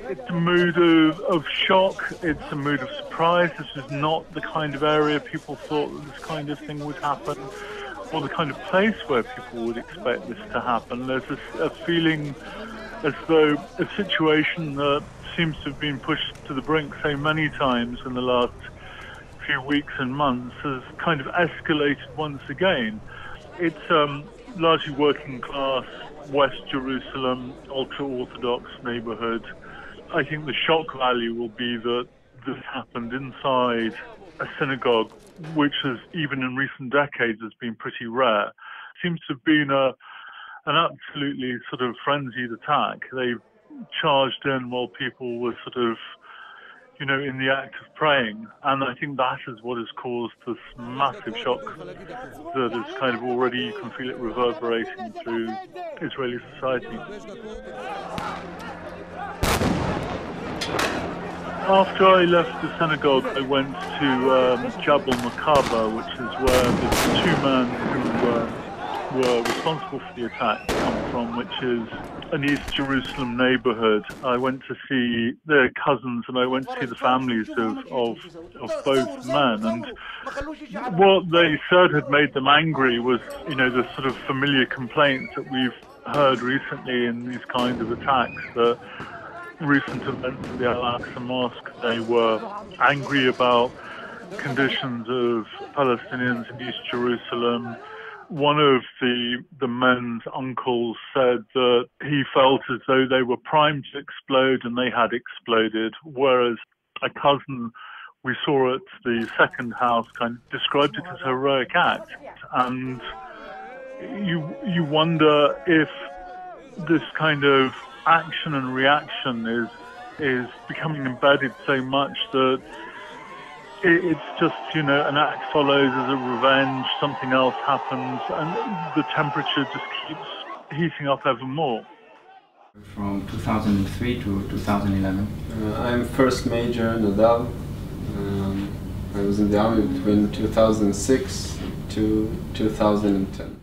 It's a mood of shock, it's a mood of surprise. This is not the kind of area people thought that this kind of thing would happen, or the kind of place where people would expect this to happen. There's a feeling as though a situation that seems to have been pushed to the brink so many times in the last few weeks and months has kind of escalated once again. It's largely working class, West Jerusalem, ultra-Orthodox neighborhood. I think the shock value will be that this happened inside a synagogue, which has, even in recent decades, has been pretty rare. Seems to have been an absolutely sort of frenzied attack. They charged in while people were sort of, in the act of praying. And I think that is what has caused this massive shock that is kind of already, you can feel it reverberating through Israeli society. After I left the synagogue, I went to Jabal Makaba, which is where the two men who were responsible for the attack come from, which is an East Jerusalem neighborhood. I went to see their cousins, and I went to see the families of both men. And what they said had made them angry was, the sort of familiar complaints that we've heard recently in these kinds of attacks, that recent events at the Al-Aqsa Mosque. They were angry about conditions of Palestinians in East Jerusalem. One of the men's uncles said that he felt as though they were primed to explode and they had exploded, whereas a cousin we saw at the second house kind of described it as a heroic act. And you wonder if this kind of action and reaction is becoming embedded so much that it's just, an act follows as a revenge, something else happens, and the temperature just keeps heating up ever more. From 2003 to 2011. I'm First Major Nadav. I was in the army between 2006 to 2010.